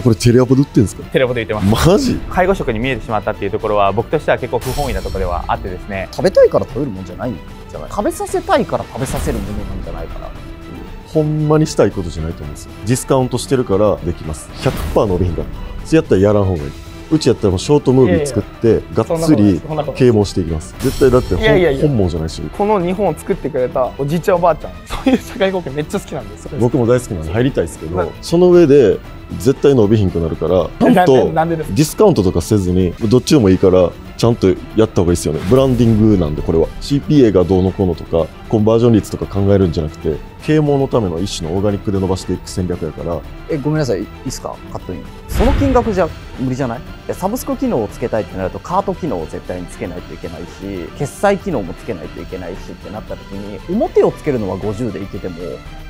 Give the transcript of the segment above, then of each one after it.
これテレアポで売ってるんですか？テレポで言ってます。マジ？介護食に見えてしまったっていうところは僕としては結構不本意なところではあってですね。食べたいから食べるもんじゃないんじゃない？食べさせたいから食べさせるものなんじゃないかな。ほんまにしたいことじゃないと思うんですよ。ディスカウントしてるからできます。100% 伸びひんから。そうやったらやらん方がいい。うちやったらもうショートムービー作ってがっつり啓蒙していきます。絶対だって本望じゃないし。この日本を作ってくれたおじいちゃんおばあちゃん、そういう社会貢献めっちゃ好きなんです。僕も大好きなんで入りたいですけど、その上で絶対伸びひんくなるから、ちゃんとディスカウントとかせずにどっちでもいいからちゃんとやった方がいいですよね。ブランディングなんでこれは CPA がどうのこうのとかコンバージョン率とか考えるんじゃなくて、啓蒙のための一種のオーガニックで伸ばしていく戦略やから。ごめんなさい、いいですか、カットイン。その金額じゃ無理じゃない？サブスク機能をつけたいってなるとカート機能を絶対につけないといけないし、決済機能もつけないといけないしってなった時に、表をつけるのは50でいけても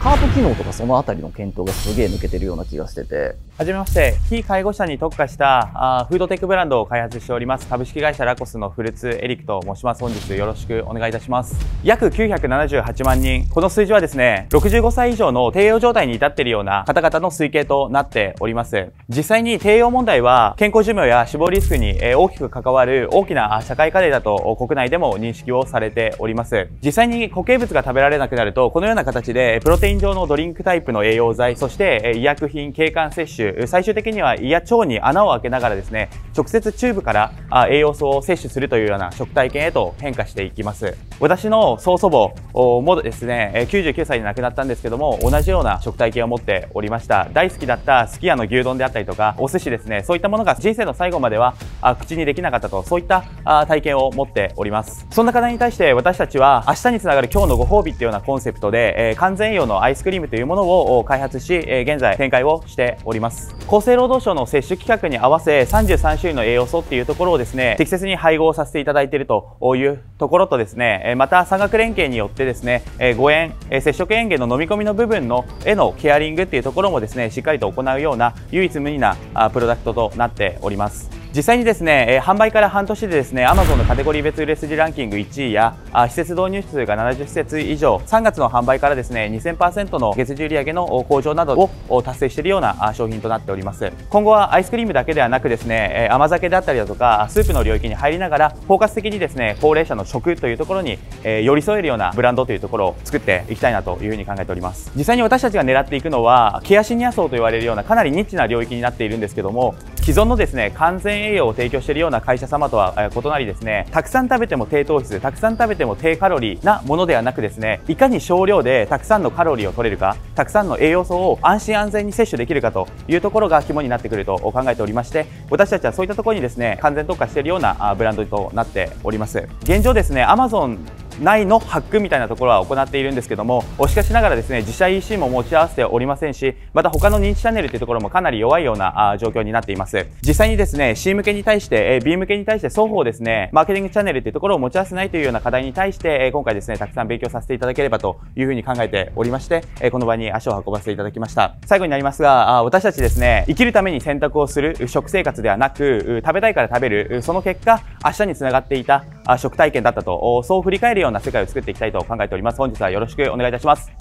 カート機能とかそのあたりの検討がすげえ抜けてるような気がしてて。はじめまして、非介護者に特化したフードテックブランドを開発しております株式会社ラコスのフルーツエリックと申します。本日よろしくお願いいたします。約978万人、この数字はですね、65歳以上の低用状態に至っているような方々の推計となっております。実際に低用問題は健康寿命や死亡リスクに大きく関わる大きな社会課題だと国内でも認識をされております。実際に固形物が食べられなくなると、このような形でプロテイン状のドリンクタイプの栄養剤、そして医薬品、経管摂取、最終的には胃や腸に穴を開けながらですね、直接チューブから栄養素を摂取するというような食体験へと変化していきます。私の曽祖母もですね、99歳で亡くなったんですけども、同じような食体験を持っておりました。大好きだったすき家の牛丼であったりとか、お寿司ですね、そういったものが人生の最後までは口にできなかったと、そういった体験を持っております。そんな課題に対して私たちは、明日につながる今日のご褒美っていうようなコンセプトで、完全栄養のアイスクリームというものを開発し、現在展開をしております。厚生労働省の接種規格に合わせ33種類の栄養素っていうところをですね、適切に配合させていただいているというところとですね、また産学連携によってですね、誤嚥、接触嚥下の飲み込みの部分のへのケアリングっていうところもですね、しっかりと行うような唯一無二なプロダクトとなっております。実際にですね、販売から半年でですね、Amazon のカテゴリー別売れ筋ランキング1位や、施設導入数が70施設以上、3月の販売からですね、2000% の月次売上の向上などを達成しているような商品となっております。今後はアイスクリームだけではなくですね、甘酒であったりだとか、スープの領域に入りながら、包括的にですね、高齢者の食というところに寄り添えるようなブランドというところを作っていきたいなというふうに考えております。実際に私たちが狙っていくのは、ケアシニア層と言われるようなかなりニッチな領域になっているんですけども、既存のですね、完全栄養を提供しているような会社様とは異なりですね、たくさん食べても低糖質、たくさん食べても低カロリーなものではなくですね、いかに少量でたくさんのカロリーを取れるか、たくさんの栄養素を安心安全に摂取できるかというところが肝になってくると考えておりまして、私たちはそういったところにですね、完全特化しているようなブランドとなっております。現状ですね、Amazon内のハックみたいなところは行っているんですけども、しかしながらですね、自社 EC も持ち合わせておりませんし、また他の認知チャンネルというところもかなり弱いような状況になっています。実際にですね、C 向けに対して、B 向けに対して双方ですね、マーケティングチャンネルというところを持ち合わせないというような課題に対して、今回ですね、たくさん勉強させていただければというふうに考えておりまして、この場に足を運ばせていただきました。最後になりますが、私たちですね、生きるために選択をする食生活ではなく、食べたいから食べる、その結果、明日につながっていた食体験だったと、そう振り返るような世界を作っていきたいと考えております。本日はよろしくお願いいたします。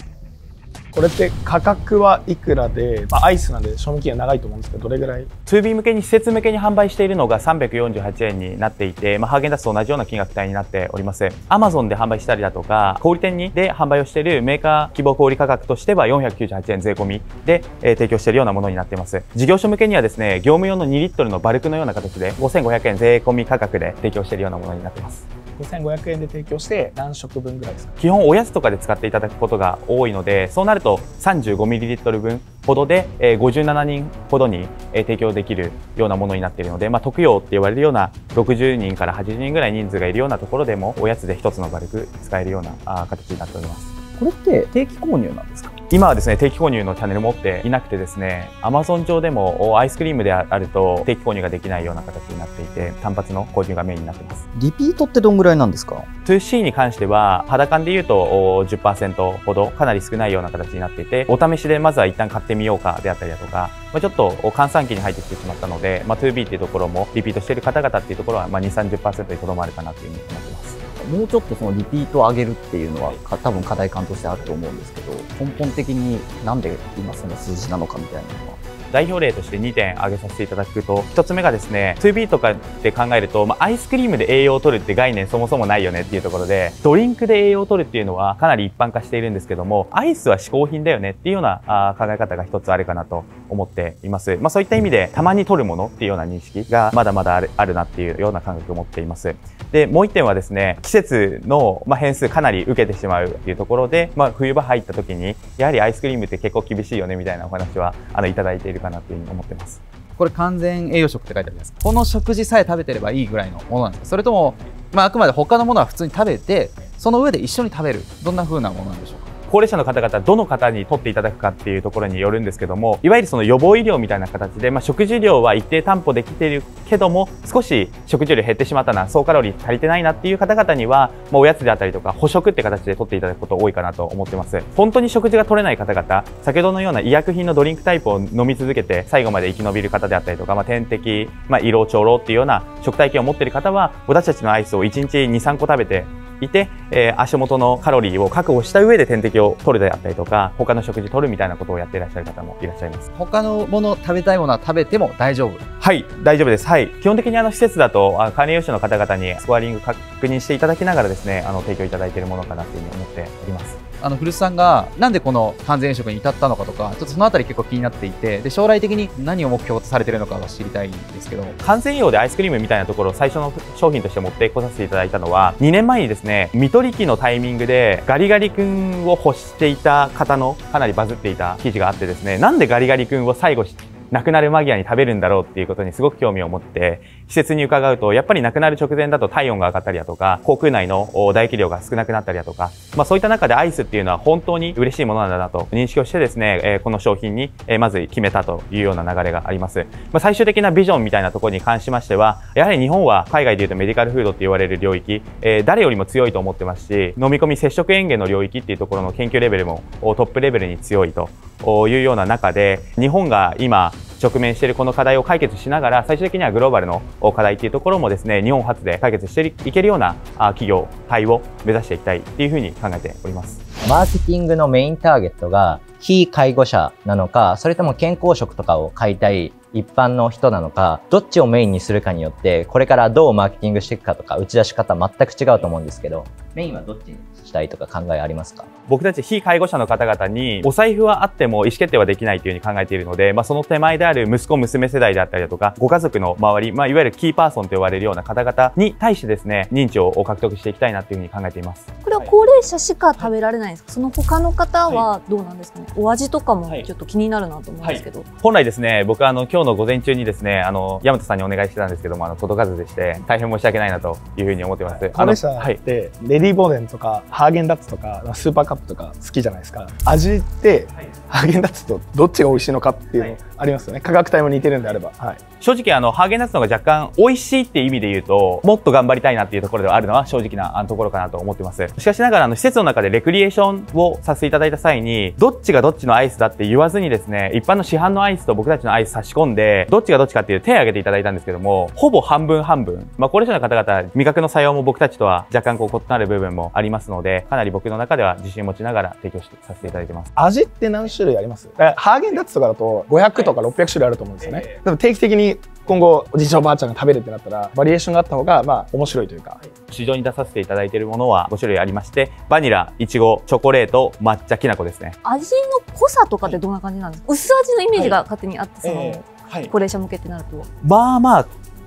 これって価格はいくらで、アイスなんで賞味期限長いと思うんですけど、どれぐらい 2B 向けに施設向けに販売しているのが348円になっていて、ハーゲンダッツと同じような金額帯になっております。Amazon で販売したりだとか、小売店で販売をしているメーカー希望小売価格としては498円税込みで、提供しているようなものになっています。事業所向けにはですね、業務用の2リットルのバルクのような形で5500円税込み価格で提供しているようなものになっています。5500円で提供して何食分ぐらいですか？基本おやつとかで使っていただくことが多いので、そうなると 35ml 分ほどで57人ほどに提供できるようなものになっているので、特用って言われるような60人から80人ぐらい人数がいるようなところでもおやつで1つのバルク使えるような形になっております。これって定期購入なんですか？今はですね、定期購入のチャンネル持っていなくてですね、Amazon 上でもアイスクリームであると定期購入ができないような形になっていて、単発の購入がメインになっています。リピートってどんぐらいなんですか？ 2C に関しては肌感でいうと 10% ほどかなり少ないような形になっていて、お試しでまずは一旦買ってみようかであったりだとか、ちょっと閑散期に入ってきてしまったので、2B っていうところもリピートしている方々っていうところは2、30% にとどまるかなというふうに思ってます。もうちょっとそのリピートを上げるっていうのは多分課題感としてあると思うんですけど、根本的になんで今その数字なのかみたいなのは。代表例として2点挙げさせていただくと、1つ目がですね、2B とかで考えると、アイスクリームで栄養を取るって概念そもそもないよねっていうところで、ドリンクで栄養を取るっていうのはかなり一般化しているんですけども、アイスは嗜好品だよねっていうような考え方が一つあるかなと思っています。そういった意味で、たまに取るものっていうような認識がまだまだあるなっていうような感覚を持っています。で、もう一点はですね、季節の変数かなり受けてしまうっていうところで、冬場入った時に、やはりアイスクリームって結構厳しいよねみたいなお話はいただいているかなというふうに思ってます。これ完全栄養食って書いてあるじゃないですか。この食事さえ食べてればいいぐらいのものなんですか？それとも、あくまで他のものは普通に食べて、その上で一緒に食べる、どんな風なものなんでしょうか？高齢者の方々、どの方に取っていただくかっていうところによるんですけども、いわゆるその予防医療みたいな形で、食事量は一定担保できているけども、少し食事量減ってしまったな、総カロリー足りてないなっていう方々には、おやつであったりとか、補食って形で取っていただくこと多いかなと思ってます。本当に食事が取れない方々、先ほどのような医薬品のドリンクタイプを飲み続けて、最後まで生き延びる方であったりとか、点滴、胃ろう腸ろうっていうような食体験を持っている方は、私たちのアイスを1日2、3個食べて、いて、足元のカロリーを確保した上で点滴を取るであったりとか、他の食事取るみたいなことをやっていらっしゃる方もいらっしゃいます。他のもの、食べたいものは食べても大丈夫？はい、大丈夫です。はい。基本的に施設だと、管理栄養士の方々にスコアリング確認していただきながらですね、提供いただいているものかなというふうに思っております。古巣さんがなんでこの完全栄養食に至ったのかとか、ちょっとそのあたり結構気になっていて、で将来的に何を目標とされているのかは知りたいんですけど。完全栄養でアイスクリームみたいなところを最初の商品として持ってこさせていただいたのは、2年前にですね、見取り期のタイミングでガリガリ君を欲していた方のかなりバズっていた記事があってですね、なんでガリガリ君を最後亡くなる間際に食べるんだろうっていうことにすごく興味を持って施設に伺うと、やっぱり亡くなる直前だと体温が上がったりだとか、口腔内の唾液量が少なくなったりだとか、そういった中でアイスっていうのは本当に嬉しいものなんだなと認識をしてですね、この商品にまず決めたというような流れがあります。最終的なビジョンみたいなところに関しましては、やはり日本は海外でいうとメディカルフードって言われる領域、誰よりも強いと思ってますし、飲み込み接触嚥下の領域っていうところの研究レベルもトップレベルに強いというような中で、日本が今直面しているこの課題を解決しながら、最終的にはグローバルの課題っていうところもですね、日本発で解決していけるような企業体を目指していきたいっていうふうに考えております。マーケティングのメインターゲットが非介護者なのか、それとも健康食とかを買いたい一般の人なのか、どっちをメインにするかによって、これからどうマーケティングしていくかとか、打ち出し方全く違うと思うんですけど、メインはどっちにしたいとか考えありますか？僕たち非介護者の方々にお財布はあっても意思決定はできないというふうに考えているので、その手前である息子娘世代であったりだとか、ご家族の周り、いわゆるキーパーソンと呼ばれるような方々に対してですね、認知を獲得していきたいなというふうに考えています。これは高齢者しか食べられないんですか？その他の方はどうなんですかね？お味とかもちょっと気になるなと思うんですけど。本来ですね、僕は今日の午前中にですね、大和さんにお願いしてたんですけども、届かずでして、大変申し訳ないなというふうに思っています。高齢者ってレディーボーデンとかハーゲンダッツとかスーパーカップとか好きじゃないですか。味ってハーゲンダッツとどっちが美味しいのかっていうのありますよね。価格帯も似てるんであれば。正直ハーゲンダッツの方が若干美味しいっていう意味で言うと、もっと頑張りたいなっていうところではあるのは正直なところかなと思ってます。しかしながら施設の中でレクリエーションをさせていただいた際に、どっちがどっちのアイスだって言わずにですね、一般の市販のアイスと僕たちのアイス差し込んで、どっちがどっちかっていう手を挙げていただいたんですけども、ほぼ半分半分。高齢者の方々、味覚の作用も僕たちとは若干異なる部分もありますので、かなり僕の中では自信を持ちながら提供させていただいてます。味って何種類あります？ハーゲンダッツとかだと500とか600種類あると思うんですよね。でも定期的に今後おじいちゃんおばあちゃんが食べるってなったらバリエーションがあった方が面白いというか。市場に出させていただいているものは5種類ありまして、バニラ、イチゴ、チョコレート、抹茶、きな粉ですね。味の濃さとかってどんな感じなんですか？薄味のイメージが勝手にあって、高齢者向けってなると。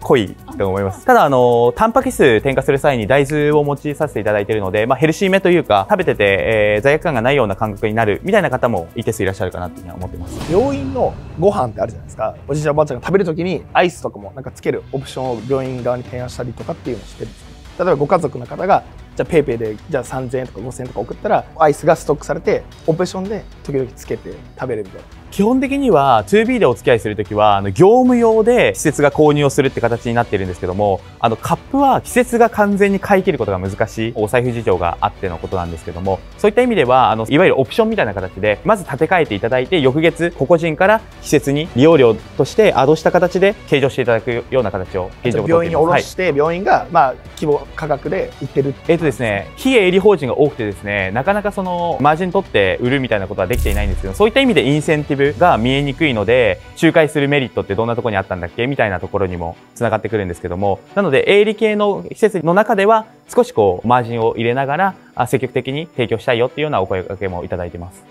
濃いと思います。ただタンパク質添加する際に大豆を用いさせていただいているので、ヘルシーめというか、食べてて、罪悪感がないような感覚になるみたいな方も一定数いらっしゃるかなというふうに思ってます。病院のご飯ってあるじゃないですか。おじいちゃんおばあちゃんが食べるときにアイスとかもつけるオプションを病院側に提案したりとかっていうのをしてるんですか？例えばご家族の方がじゃあペイペイでじゃあ3000円とか5000円とか送ったらアイスがストックされてオプションで時々つけて食べれるみたいな。基本的には 2B でお付き合いするときは業務用で施設が購入をするって形になっているんですけども、カップは施設が完全に買い切ることが難しいお財布事情があってのことなんですけども、そういった意味ではいわゆるオプションみたいな形でまず立て替えていただいて、翌月個々人から施設に利用料としてアドした形で計上していただくような形を現状病院に卸して、病院が規模価格で売ってる。ですね、非営利法人が多くてですね、なかなかそのマージン取って売るみたいなことはできていないんですけど、そういった意味でインセンティ部が見えにくいので、仲介するメリットってどんなところにあったんだっけみたいなところにもつながってくるんですけども、なので営利系の施設の中では少しこうマージンを入れながら積極的に提供したいよっていうようなお声掛けもいただいてます。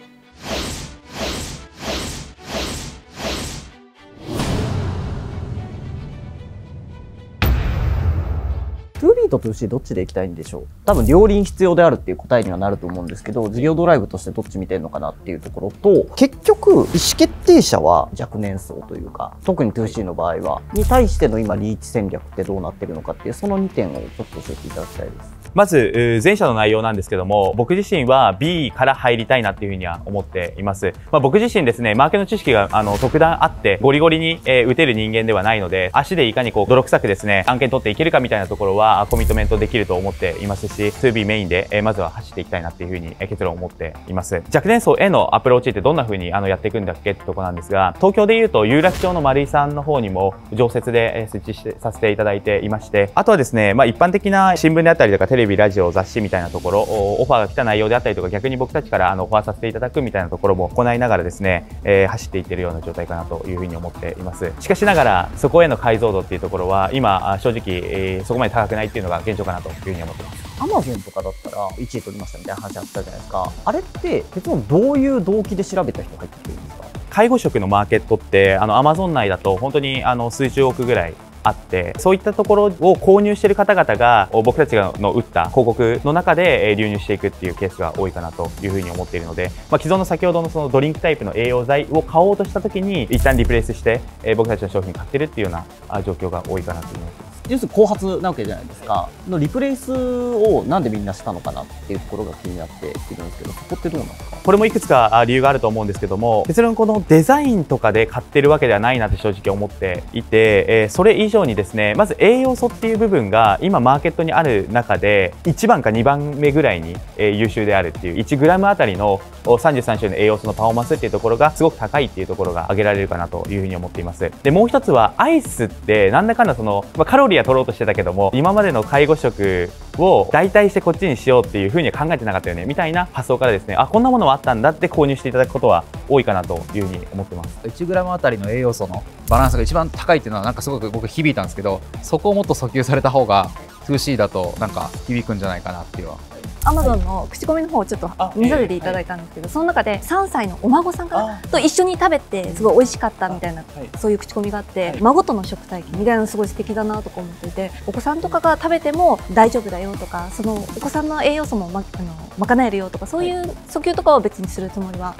2B と 2C どっちで行きたいんでしょう。多分両輪必要であるっていう答えにはなると思うんですけど、事業ドライブとしてどっち見てるのかなっていうところと、結局意思決定者は若年層というか、特に 2C の場合はに対しての今リーチ戦略ってどうなってるのかっていう、その2点をちょっと教えていただきたいです。まず前者の内容なんですけども、僕自身は B から入りたいなっていうふうには思っています。僕自身ですね、マーケの知識が特段あってゴリゴリに打てる人間ではないので、足でいかにこう泥臭くですね案件取っていけるかみたいなところはコミットメントできると思っていますし、 2B メインでまずは走っていきたいなっていうふうに結論を持っています。若年層へのアプローチってどんなふうにやっていくんだっけってとこなんですが、東京でいうと有楽町の丸井さんの方にも常設で設置させていただいていまして、あとはですね、一般的な新聞であったりとかテレビラジオ雑誌みたいなところ、オファーが来た内容であったりとか、逆に僕たちからオファーさせていただくみたいなところも行いながらですね、走っていってるような状態かなというふうに思っています。しかしながらそこへの解像度っていうところは今正直そこまで高くないっていうのが現状かなというふうに思ってます。アマゾンとかだったら1位取りましたみたいな話あったじゃないですか。あれって結論どういう動機で調べた人が入ってくるんですか？介護職のマーケットってアマゾン内だと本当に数十億ぐらいあって、そういったところを購入している方々が僕たちが打った広告の中で流入していくっていうケースが多いかなというふうに思っているので、既存の先ほどのそのドリンクタイプの栄養剤を買おうとした時に一旦リプレイスして僕たちの商品買ってるっていうような状況が多いかなと思ってます。要するに後発なわけじゃないですか。のリプレイスをなんでみんなしたのかなっていうところが気になっているんですけど、そこってどうなんですか？これもいくつか理由があると思うんですけども、結論このデザインとかで買ってるわけではないなって正直思っていて、それ以上にですね、まず栄養素っていう部分が今マーケットにある中で1番か2番目ぐらいに優秀であるっていう、 1g あたりの33種類の栄養素のパフォーマンスっていうところがすごく高いっていうところが挙げられるかなというふうに思っています。でもう一つはアイスってなんだかんだカロリーは取ろうとしてたけども、今までの介護食を代替してこっちにしようっていうふうには考えてなかったよねみたいな発想からですね、こんなものはあったんだって購入していただくことは多いかなというふうに思ってます。 1g あたりの栄養素のバランスが一番高いっていうのはなんかすごく僕響いたんですけど、そこをもっと訴求された方が 2C だとなんか響くんじゃないかなっていうのは。アマゾンの口コミの方をちょっと見させていただいたんですけど、その中で3歳のお孫さんと一緒に食べてすごい美味しかったみたいな、そういう口コミがあって、孫との食体験みたいなのすごい素敵だなとか思っていて、お子さんとかが食べても大丈夫だよとか、そのお子さんの栄養素も賄えるよとか、そういう訴求とかは別にするつもりは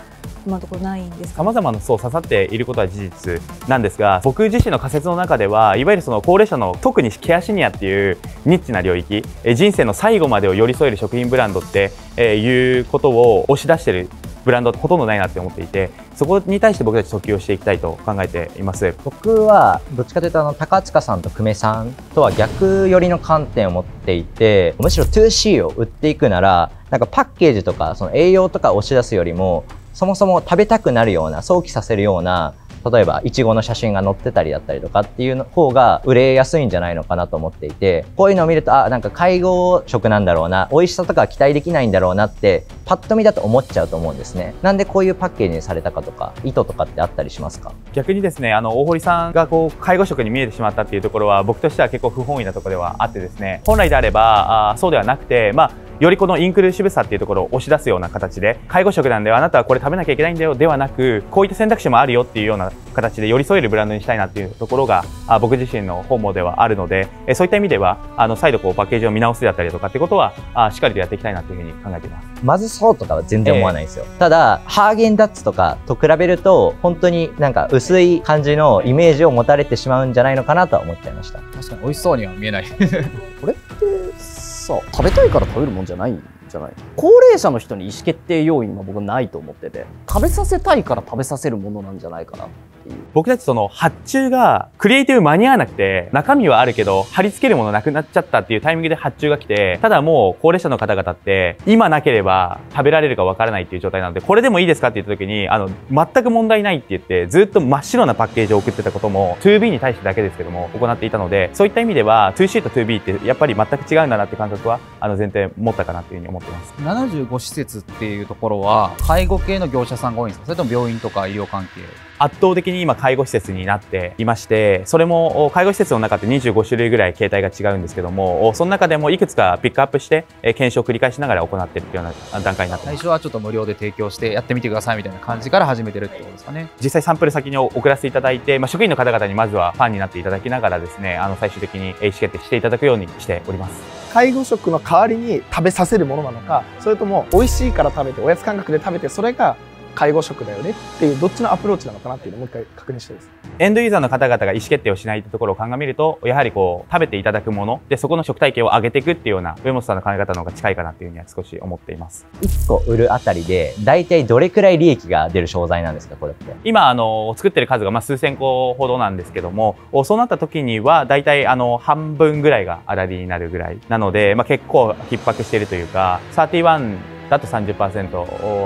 今のところないんですか？様々な層刺さっていることは事実なんですが、僕自身の仮説の中ではいわゆるその高齢者の特にケアシニアっていうニッチな領域、人生の最後までを寄り添える食品ブランドっていうことを押し出しているブランドってほとんどないなって思っていて、そこに対して僕たち訴求をしていきたいと考えています。僕はどっちかというと高塚さんと久米さんとは逆寄りの観点を持っていて、むしろ 2C を売っていくならなんかパッケージとかその栄養とか押し出すよりも、そもそも食べたくなるような、想起させるような、例えばイチゴの写真が載ってたりだったりとかっていう方が売れやすいんじゃないのかなと思っていて、こういうのを見るとなんか介護食なんだろうな、美味しさとか期待できないんだろうなってパッと見だと思っちゃうと思うんですね。なんでこういうパッケージにされたかとか意図とかってあったりしますか？逆にですね、大堀さんがこう介護食に見えてしまったっていうところは僕としては結構不本意なところではあってですね、本来であればそうではなくて、よりこのインクルーシブさっていうところを押し出すような形で、介護食なんであなたはこれ食べなきゃいけないんだよではなく、こういった選択肢もあるよっていうような形で寄り添えるブランドにしたいなっていうところが僕自身の本望ではあるので、そういった意味では再度こうパッケージを見直すだったりとかってことはしっかりとやっていきたいなというふうに考えています。まずそうとかは全然思わないんですよ。ただハーゲンダッツとかと比べると本当になんか薄い感じのイメージを持たれてしまうんじゃないのかなとは思っちゃいました。確かに美味しそうには見えないこれってさ、食べたいから食べるもんじゃないんじゃない？高齢者の人に意思決定要因は僕ないと思ってて、食べさせたいから食べさせるものなんじゃないかなっっていう。僕たちその発注がクリエイティブ間に合わなくて、中身はあるけど貼り付けるものなくなっちゃったっていうタイミングで発注が来て、ただもう高齢者の方々って今なければ食べられるかわからないっていう状態なので、これでもいいですかって言った時に全く問題ないって言ってずっと真っ白なパッケージを送ってたことも 2B に対してだけですけども行っていたので、そういった意味では 2C と 2B ってやっぱり全く違うんだなって感覚は前提持ったかなというふうに思ってます。75施設っていうところは介護系の業者さんが多いんですか、それとも病院とか医療関係？圧倒的に今介護施設になっていまして、それも介護施設の中って25種類ぐらい形態が違うんですけども、その中でもいくつかピックアップして検証を繰り返しながら行っているというような段階になっています。最初はちょっと無料で提供してやってみてくださいみたいな感じから始めてるってことですかね。実際サンプル先に送らせていただいて、職員の方々にまずはファンになっていただきながらですね、最終的に意思決定していただくようにしております。介護食の代わりに食べさせるものなのか、それとも美味しいから食べておやつ感覚で食べてそれが介護食だよねっていうどっちのアプローチなのかなっていうのをもう一回確認したいです。エンドユーザーの方々が意思決定をしないというところを鑑みると、やはり食べていただくものでそこの食体系を上げていくっていうような上本さんの考え方の方が近いかなというふうには少し思っています。1個売るあたりで大体どれくらい利益が出る商材なんですか、これって？今作ってる数が数千個ほどなんですけども、そうなった時には大体半分ぐらいが粗利になるぐらいなので、結構逼迫しているというか、31だと 30%、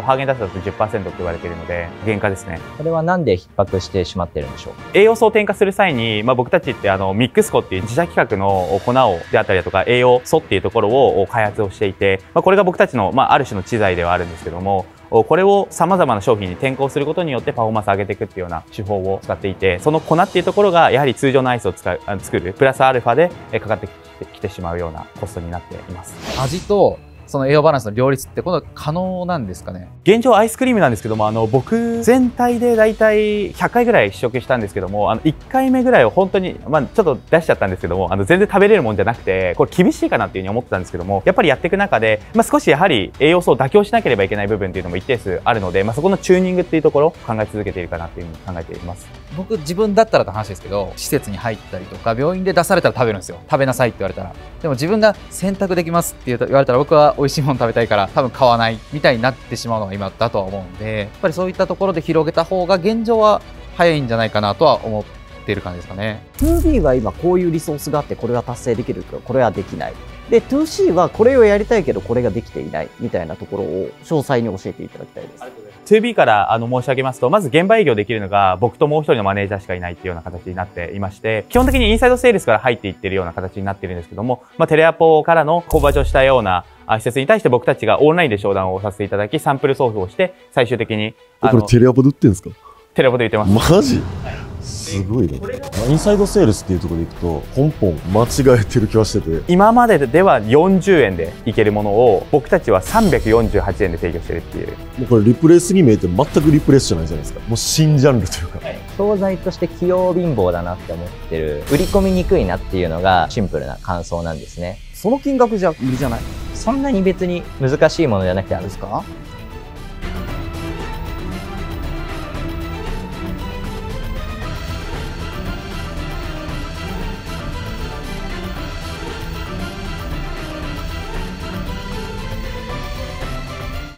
ハーゲンダッツだと 10% って言われているので、原価ですね。これはなんで逼迫してしまってるんでしょう？栄養素を添加する際に、僕たちってミックス粉っていう自社規格の粉をであったりだとか、栄養素っていうところを開発をしていて、これが僕たちの、ある種の知財ではあるんですけども、これを様々な商品に転向することによってパフォーマンスを上げていくっていうような手法を使っていて、その粉っていうところがやはり通常のアイスを作るプラスアルファでかかってきてしまうようなコストになっています。味とその栄養バランスの両立ってこの可能なんですかね？現状アイスクリームなんですけども、僕全体でだいたい100回ぐらい試食したんですけども、1回目ぐらいは本当に、ちょっと出しちゃったんですけども、全然食べれるもんじゃなくて、これ厳しいかなっていうふうに思ってたんですけども、やっぱりやっていく中で、少しやはり栄養素を妥協しなければいけない部分っていうのも一定数あるので、そこのチューニングっていうところを考え続けているかなっていうふうに考えています。僕自分だったらって話ですけど、施設に入ったりとか病院で出されたら食べるんですよ。食べなさいって言われたら。でも自分が選択できますって言われたら、僕は美味しいもの食べたいから多分買わないみたいになってしまうのが今だとは思うんで、やっぱりそういったところで広げた方が現状は早いんじゃないかなとは思っている感じですかね。 2B は今こういうリソースがあってこれが達成できるけどこれはできない。で 2C はこれをやりたいけどこれができていないみたいなところを詳細に教えていただきたいです。2B から申し上げますと、まず現場営業できるのが僕ともう一人のマネージャーしかいないっていうような形になっていまして、基本的にインサイドセールスから入っていってるような形になっているんですけども、テレアポからのコンバージョンしたような施設に対して僕たちがオンラインで商談をさせていただき、サンプル送付をして最終的にこれテレアポで売ってるんですか？テレアポで売ってます。マジ？すごいね。インサイドセールスっていうところでいくと根本間違えてる気はしてて、今まででは40円でいけるものを僕たちは348円で提供してるっていう。もうこれリプレイスに見えて全くリプレイスじゃないじゃないですか。もう新ジャンルというか、商材として器用貧乏だなって思ってる、売り込みにくいなっていうのがシンプルな感想なんですね。その金額じゃ無理じゃない？そんなに別に難しいものじゃなくて、ですか？